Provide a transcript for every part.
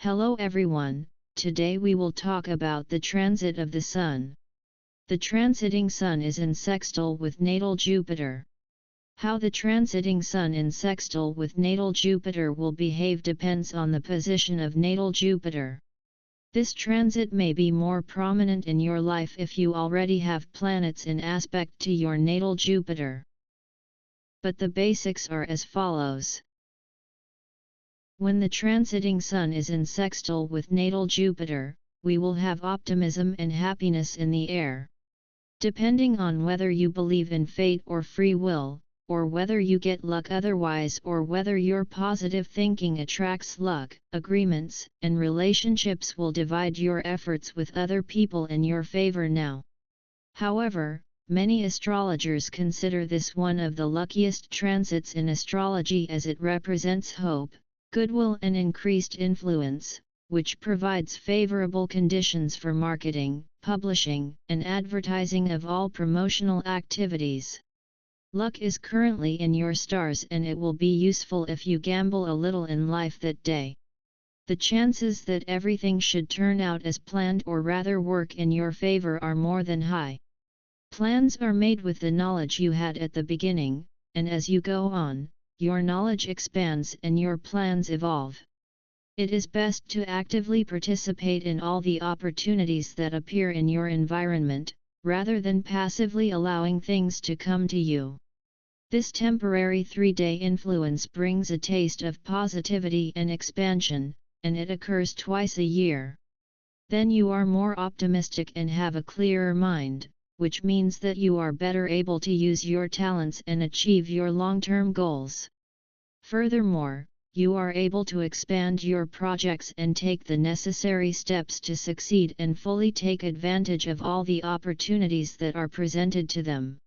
Hello everyone, today we will talk about the transit of the Sun. The transiting Sun is in sextile with natal Jupiter. How the transiting Sun in sextile with natal Jupiter will behave depends on the position of natal Jupiter. This transit may be more prominent in your life if you already have planets in aspect to your natal Jupiter. But the basics are as follows. When the transiting Sun is in sextile with natal Jupiter, we will have optimism and happiness in the air. Depending on whether you believe in fate or free will, or whether you get luck otherwise, or whether your positive thinking attracts luck, agreements and relationships will divide your efforts with other people in your favor now. However, many astrologers consider this one of the luckiest transits in astrology as it represents hope, goodwill and increased influence, which provides favorable conditions for marketing, publishing, and advertising of all promotional activities. Luck is currently in your stars and it will be useful if you gamble a little in life that day. The chances that everything should turn out as planned or rather work in your favor are more than high. Plans are made with the knowledge you had at the beginning, and as you go on, your knowledge expands and your plans evolve. It is best to actively participate in all the opportunities that appear in your environment, rather than passively allowing things to come to you. This temporary 3-day influence brings a taste of positivity and expansion, and it occurs twice a year. Then you are more optimistic and have a clearer mind, which means that you are better able to use your talents and achieve your long-term goals. Furthermore, you are able to expand your projects and take the necessary steps to succeed and fully take advantage of all the opportunities that are presented to them.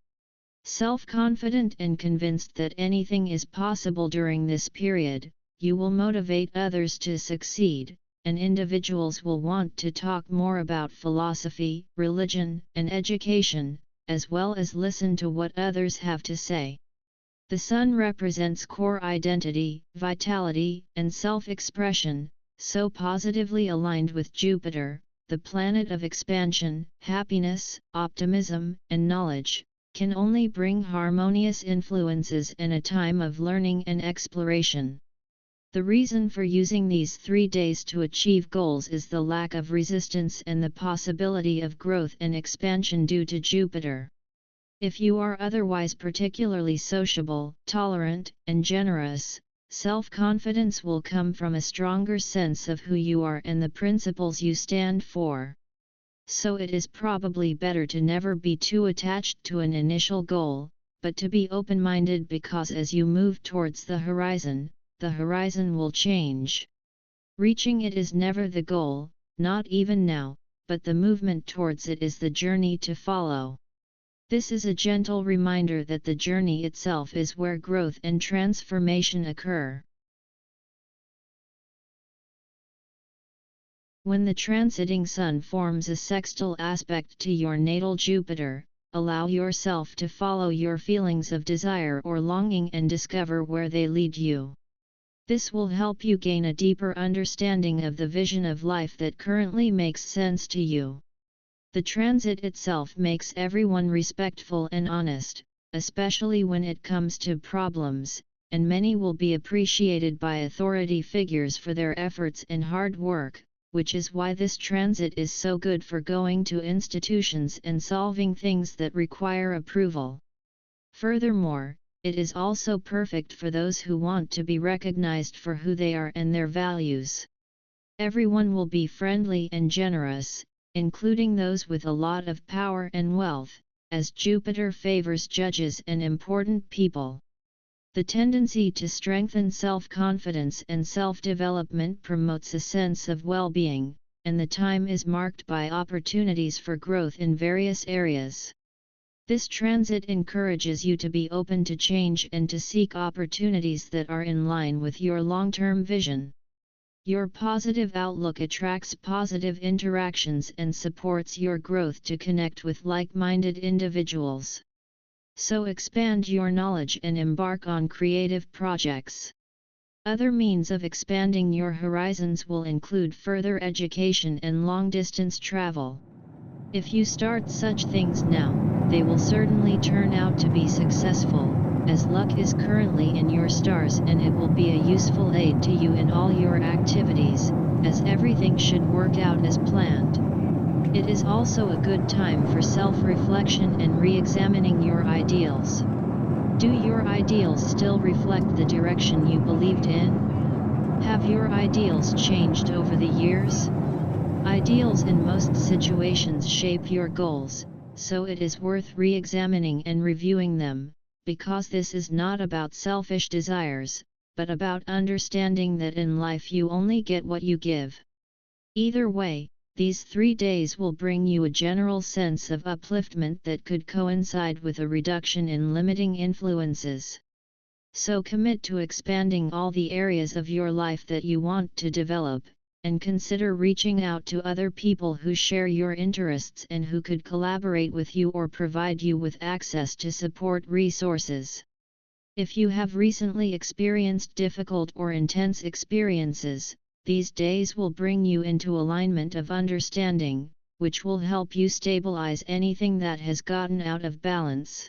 Self-confident and convinced that anything is possible during this period, you will motivate others to succeed, and individuals will want to talk more about philosophy, religion, and education, as well as listen to what others have to say. The Sun represents core identity, vitality, and self-expression, so positively aligned with Jupiter, the planet of expansion, happiness, optimism, and knowledge, can only bring harmonious influences and a time of learning and exploration. The reason for using these 3 days to achieve goals is the lack of resistance and the possibility of growth and expansion due to Jupiter. If you are otherwise particularly sociable, tolerant, and generous, self-confidence will come from a stronger sense of who you are and the principles you stand for. So it is probably better to never be too attached to an initial goal, but to be open-minded, because as you move towards the horizon will change. Reaching it is never the goal, not even now, but the movement towards it is the journey to follow. This is a gentle reminder that the journey itself is where growth and transformation occur. When the transiting Sun forms a sextile aspect to your natal Jupiter, allow yourself to follow your feelings of desire or longing and discover where they lead you. This will help you gain a deeper understanding of the vision of life that currently makes sense to you. The transit itself makes everyone respectful and honest, especially when it comes to problems, and many will be appreciated by authority figures for their efforts and hard work, which is why this transit is so good for going to institutions and solving things that require approval. Furthermore, it is also perfect for those who want to be recognized for who they are and their values. Everyone will be friendly and generous, including those with a lot of power and wealth, as Jupiter favors judges and important people. The tendency to strengthen self-confidence and self-development promotes a sense of well-being, and the time is marked by opportunities for growth in various areas. This transit encourages you to be open to change and to seek opportunities that are in line with your long-term vision. Your positive outlook attracts positive interactions and supports your growth to connect with like-minded individuals. So expand your knowledge and embark on creative projects. Other means of expanding your horizons will include further education and long-distance travel. If you start such things now, they will certainly turn out to be successful, as luck is currently in your stars, and it will be a useful aid to you in all your activities, as everything should work out as planned. It is also a good time for self-reflection and re-examining your ideals. Do your ideals still reflect the direction you believed in? Have your ideals changed over the years? Ideals in most situations shape your goals, so it is worth re-examining and reviewing them, because this is not about selfish desires, but about understanding that in life you only get what you give. Either way, these 3 days will bring you a general sense of upliftment that could coincide with a reduction in limiting influences. So commit to expanding all the areas of your life that you want to develop, and consider reaching out to other people who share your interests and who could collaborate with you or provide you with access to support resources. If you have recently experienced difficult or intense experiences, these days will bring you into alignment of understanding, which will help you stabilize anything that has gotten out of balance.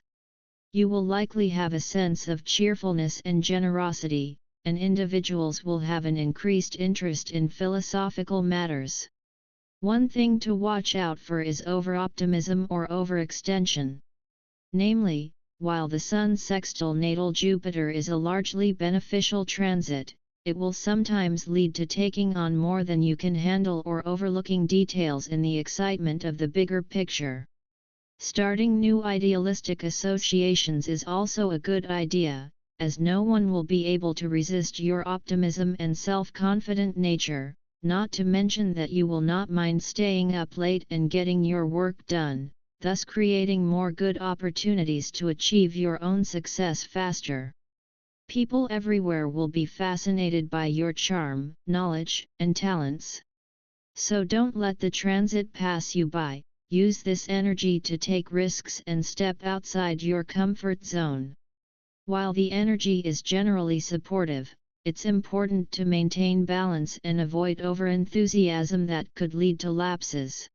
You will likely have a sense of cheerfulness and generosity, and individuals will have an increased interest in philosophical matters. One thing to watch out for is over-optimism or overextension. Namely, while the Sun sextile natal Jupiter is a largely beneficial transit, it will sometimes lead to taking on more than you can handle or overlooking details in the excitement of the bigger picture. Starting new idealistic associations is also a good idea, as no one will be able to resist your optimism and self-confident nature, not to mention that you will not mind staying up late and getting your work done, thus creating more good opportunities to achieve your own success faster. People everywhere will be fascinated by your charm, knowledge, and talents. So don't let the transit pass you by, use this energy to take risks and step outside your comfort zone. While the energy is generally supportive, it's important to maintain balance and avoid overenthusiasm that could lead to lapses.